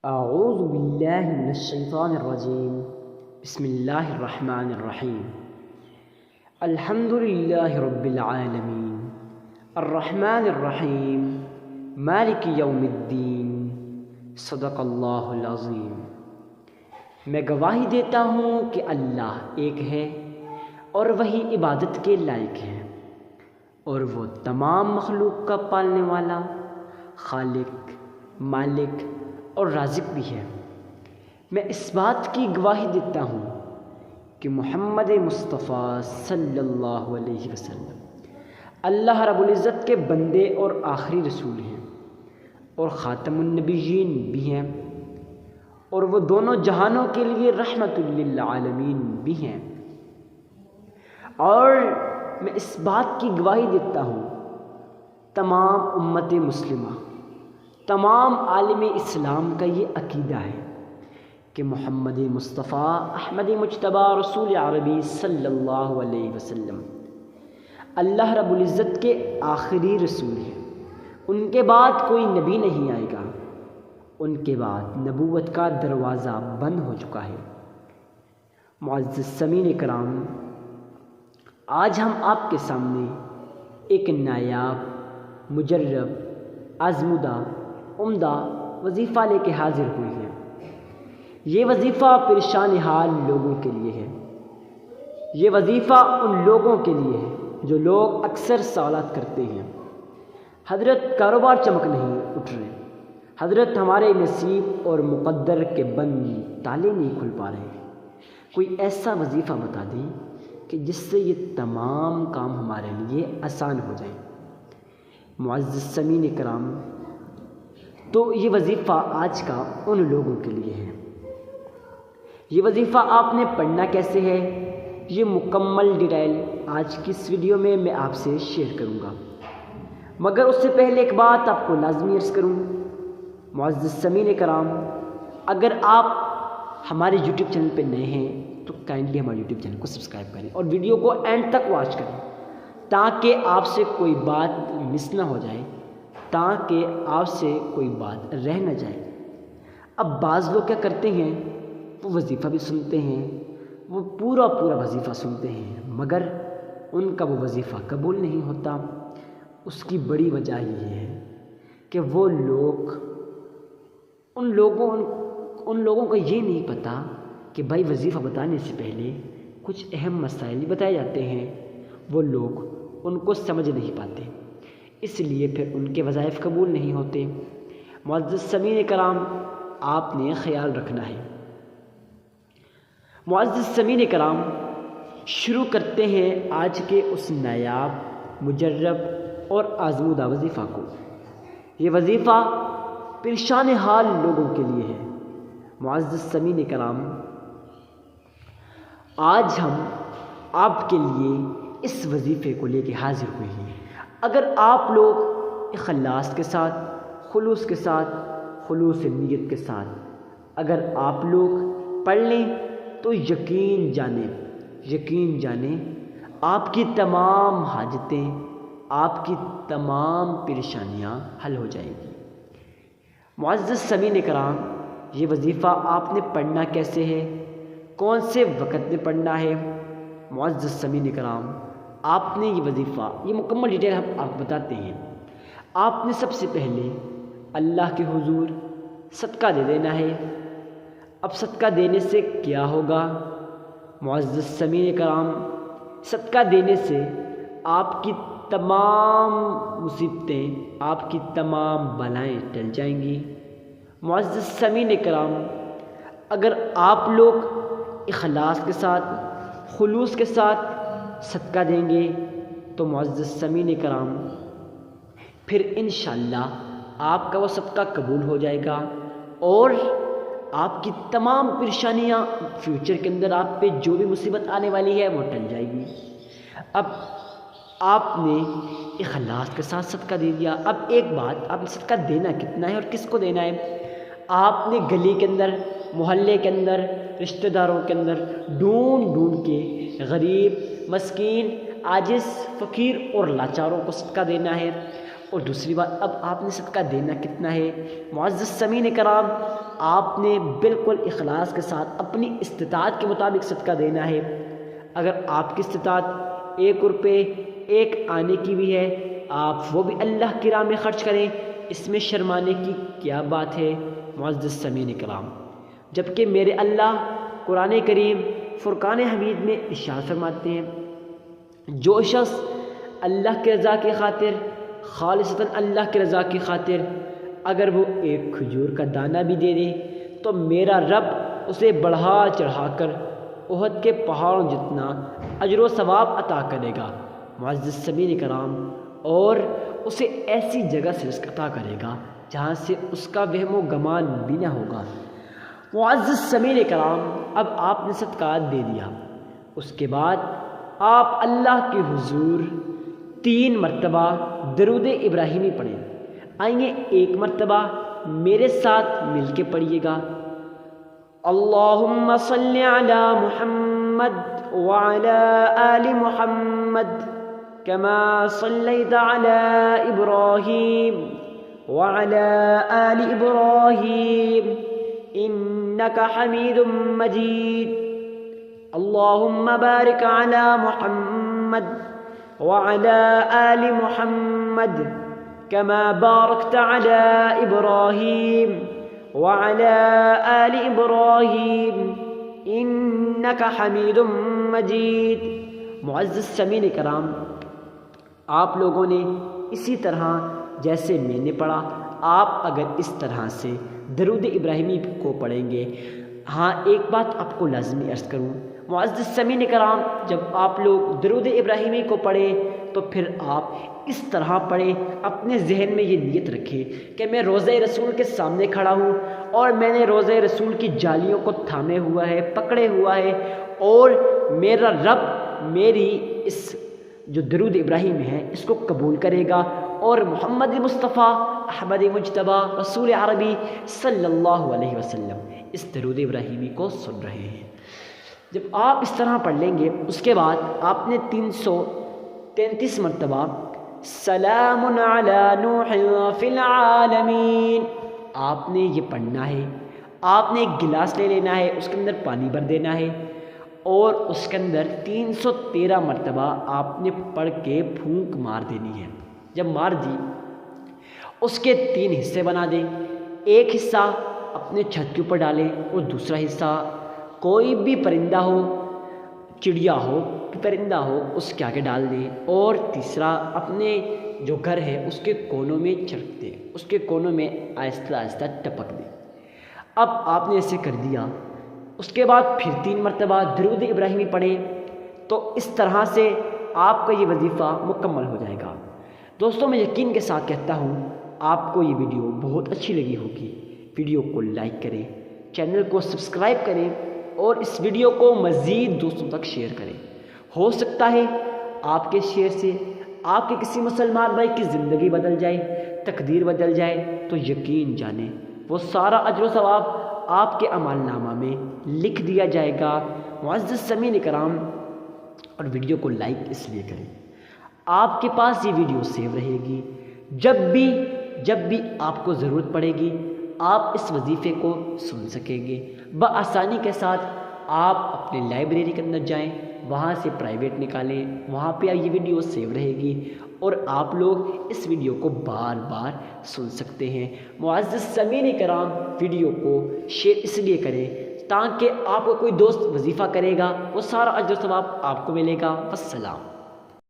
اعوذ باللہ من الشیطان الرجیم بسم اللہ الرحمن الرحیم الحمد للہ رب العالمین الرحمن الرحیم مالک یوم الدین صدق اللہ العظیم۔ میں گواہی دیتا ہوں کہ اللہ ایک ہے اور وہی عبادت کے لائق ہے، اور وہ تمام مخلوق کا پالنے والا، خالق، مالک اور رازق بھی ہے۔ میں اس بات کی گواہی دیتا ہوں کہ محمد مصطفیٰ صلی اللہ علیہ وسلم اللہ رب العزت کے بندے اور آخری رسول ہیں، اور خاتم النبیین بھی ہیں، اور وہ دونوں جہانوں کے لیے رحمت للعالمین بھی ہیں۔ اور میں اس بات کی گواہی دیتا ہوں تمام امت مسلمہ، تمام عالم اسلام کا یہ عقیدہ ہے کہ محمد مصطفیٰ احمد مجتبی رسول عربی صلی اللہ علیہ وسلم اللہ رب العزت کے آخری رسول ہیں۔ ان کے بعد کوئی نبی نہیں آئے گا، ان کے بعد نبوت کا دروازہ بند ہو چکا ہے۔ معزز سامعین کرام، آج ہم آپ کے سامنے ایک نایاب، مجرب، آزمودہ، عمدہ وظیفہ لے کے حاضر ہوئے ہیں۔ یہ وظیفہ پریشان حال لوگوں کے لیے ہے۔ یہ وظیفہ ان لوگوں کے لیے ہے جو لوگ اکثر سوالات کرتے ہیں، حضرت کاروبار چمک نہیں اٹھ رہے، حضرت ہمارے نصیب اور مقدر کے بند تالے نہیں کھل پا رہے۔ کوئی ایسا وظیفہ بتا دیں کہ جس سے یہ تمام کام ہمارے لیے آسان ہو جائیں۔ معزز سامعین کرام، تو یہ وظیفہ آج کا ان لوگوں کے لیے ہے۔ یہ وظیفہ آپ نے پڑھنا کیسے ہے، یہ مکمل ڈیٹیل آج کی اس ویڈیو میں آپ سے شیئر کروں گا، مگر اس سے پہلے ایک بات آپ کو لازمی عرض کروں۔ معزز سامعین کرام، اگر آپ ہمارے یوٹیوب چینل پہ نئے ہیں تو کائنڈلی ہمارے یوٹیوب چینل کو سبسکرائب کریں اور ویڈیو کو اینڈ تک واچ کریں، تاکہ آپ سے کوئی بات مس نہ ہو جائے، تاکہ آپ سے کوئی بات رہ نہ جائے۔ اب بعض لوگ کیا کرتے ہیں، وہ وظیفہ بھی سنتے ہیں، وہ پورا وظیفہ سنتے ہیں، مگر ان کا وہ وظیفہ قبول نہیں ہوتا۔ اس کی بڑی وجہ یہ ہے کہ وہ لوگ ان لوگوں کو یہ نہیں پتہ کہ بھائی وظیفہ بتانے سے پہلے کچھ اہم مسائل بتائے جاتے ہیں، وہ لوگ ان کو سمجھ نہیں پاتے، اس لیے پھر ان کے وظائف قبول نہیں ہوتے۔ معزز سامعین کرام، آپ نے خیال رکھنا ہے۔ معزز سامعین کرام، شروع کرتے ہیں آج کے اس نایاب، مجرب اور آزمودہ وظیفہ کو۔ یہ وظیفہ پریشان حال لوگوں کے لیے ہے۔ معزز سامعین کرام، آج ہم آپ کے لیے اس وظیفے کو لے کے حاضر ہوئے ہیں۔ اگر آپ لوگ اخلاص کے ساتھ، خلوص کے ساتھ، خلوص نیت کے ساتھ اگر آپ لوگ پڑھ لیں تو یقین جانیں آپ کی تمام حاجتیں، آپ کی تمام پریشانیاں حل ہو جائیں گی۔ معزز سامعین کرام، یہ وظیفہ آپ نے پڑھنا کیسے ہے، کون سے وقت میں پڑھنا ہے؟ معزز سامعین کرام، آپ نے یہ وظیفہ، یہ مکمل ڈیٹیل ہم آپ بتاتے ہیں۔ آپ نے سب سے پہلے اللہ کے حضور صدقہ دے دینا ہے۔ اب صدقہ دینے سے کیا ہوگا؟ معزز سامعین کرام، صدقہ دینے سے آپ کی تمام مصیبتیں، آپ کی تمام بلائیں ٹل جائیں گی۔ معزز سامعین کرام، اگر آپ لوگ اخلاص کے ساتھ، خلوص کے ساتھ صدقہ دیں گے تو معزز سامعین کرام، پھر انشاءاللہ آپ کا وہ صدقہ قبول ہو جائے گا، اور آپ کی تمام پریشانیاں فیوچر کے اندر آپ پہ جو بھی مصیبت آنے والی ہے وہ ٹل جائے گی۔ اب آپ نے اخلاص کے ساتھ صدقہ دے دیا۔ اب ایک بات، آپ نے صدقہ دینا کتنا ہے اور کس کو دینا ہے؟ آپ نے گلی کے اندر، محلے کے اندر، رشتہ داروں کے اندر ڈھونڈ کے غریب، مسکین، عاجز، فقیر اور لاچاروں کو صدقہ دینا ہے۔ اور دوسری بات، اب آپ نے صدقہ دینا کتنا ہے؟ معزز سامعین کرام، آپ نے بالکل اخلاص کے ساتھ اپنی استطاعت کے مطابق صدقہ دینا ہے۔ اگر آپ کی استطاعت 1 روپے 1 آنے کی بھی ہے، آپ وہ بھی اللہ کی راہ میں خرچ کریں، اس میں شرمانے کی کیا بات ہے معزز سامعین کرام؟ جبکہ میرے اللہ قرآن کریم فرقان حمید میں ارشاد فرماتے ہیں، جو شخص اللہ کی رضا کی خاطر، خالصتاً اللہ کی رضا کی خاطر اگر وہ 1 کھجور کا دانہ بھی دے دے تو میرا رب اسے بڑھا چڑھا کر احد کے پہاڑوں جتنا اجر و ثواب عطا کرے گا معزز سامعین کرام، اور اسے ایسی جگہ سے رزق عطا کرے گا جہاں سے اس کا وہم و گمان بھی نہ ہوگا۔ معزز سامعین کرام، اب آپ نے صدقات دے دیا، اس کے بعد آپ اللہ کے حضور 3 مرتبہ درود ابراہیمی پڑھیں۔ آئیے 1 مرتبہ میرے ساتھ مل کے پڑھیے گا، اللہم صلی علی محمد وعلی آل محمد کما صلیت علی ابراہیم وعلی آل ابراہیم انک حمید مجید، اللہم بارک علی محمد وعلى آل محمد كما باركت على إبراهيم وعلى آل إبراهيم إنك حميد مجيد۔ معزز سامعین کرام، آپ لوگوں نے اسی طرح جیسے میں نے پڑھا، آپ اگر اس طرح سے درود ابراہیمی کو پڑھیں گے، ہاں ایک بات آپ کو لازمی عرض کروں معزز سامعین کرام، جب آپ لوگ درود ابراہیمی کو پڑھیں تو پھر آپ اس طرح پڑھیں، اپنے ذہن میں یہ نیت رکھیں کہ میں روضہ رسول کے سامنے کھڑا ہوں اور میں نے روضہ رسول کی جالیوں کو تھامے ہوا ہے، پکڑے ہوا ہے، اور میرا رب میری اس جو درود ابراہیم ہے اس کو قبول کرے گا، اور محمد مصطفیٰ احمد مجتبیٰ رسول عربی صلی اللہ علیہ وسلم اس درود ابراہیمی کو سن رہے ہیں۔ جب آپ اس طرح پڑھ لیں گے، اس کے بعد آپ نے 333 مرتبہ سلام علی نوح فی العالمین آپ نے یہ پڑھنا ہے۔ آپ نے ایک گلاس لے لینا ہے، اس کے اندر پانی بھر دینا ہے، اور اس کے اندر 313 مرتبہ آپ نے پڑھ کے پھونک مار دینی ہے۔ جب مار دی، اس کے 3 حصے بنا دیں، ایک حصہ اپنے چھت کے اوپر ڈالیں اور دوسرا حصہ کوئی بھی پرندہ ہو، چڑیا ہو، پرندہ ہو، اس کے آگے ڈال دیں، اور تیسرا اپنے جو گھر ہے اس کے کونوں میں چھڑک دیں، اس کے کونوں میں آہستہ آہستہ ٹپک دیں۔ اب آپ نے ایسے کر دیا، اس کے بعد پھر 3 مرتبہ درود ابراہیمی پڑھیں، تو اس طرح سے آپ کا یہ وظیفہ مکمل ہو جائے گا۔ دوستوں، میں یقین کے ساتھ کہتا ہوں آپ کو یہ ویڈیو بہت اچھی لگی ہوگی۔ ویڈیو کو لائک کریں، چینل کو سبسکرائب کریں، اور اس ویڈیو کو مزید دوستوں تک شیئر کریں۔ ہو سکتا ہے آپ کے شیئر سے آپ کے کسی مسلمان بھائی کی زندگی بدل جائے، تقدیر بدل جائے، تو یقین جانیں وہ سارا اجر و ثواب آپ کے اعمال نامہ میں لکھ دیا جائے گا۔ معزز سامعین کرام، اور ویڈیو کو لائک اس لیے کریں، آپ کے پاس یہ ویڈیو سیو رہے گی، جب بھی آپ کو ضرورت پڑے گی آپ اس وظیفے کو سن سکیں گے بآسانی کے ساتھ۔ آپ اپنے لائبریری کے اندر جائیں، وہاں سے پرائیویٹ نکالیں، وہاں پہ یہ ویڈیو سیو رہے گی، اور آپ لوگ اس ویڈیو کو بار بار سن سکتے ہیں۔ معزز سامعین کرام، ویڈیو کو شیئر اس لیے کریں تاکہ آپ کو کوئی دوست وظیفہ کرے گا، وہ سارا اجر و ثواب آپ کو ملے گا۔ والسلام۔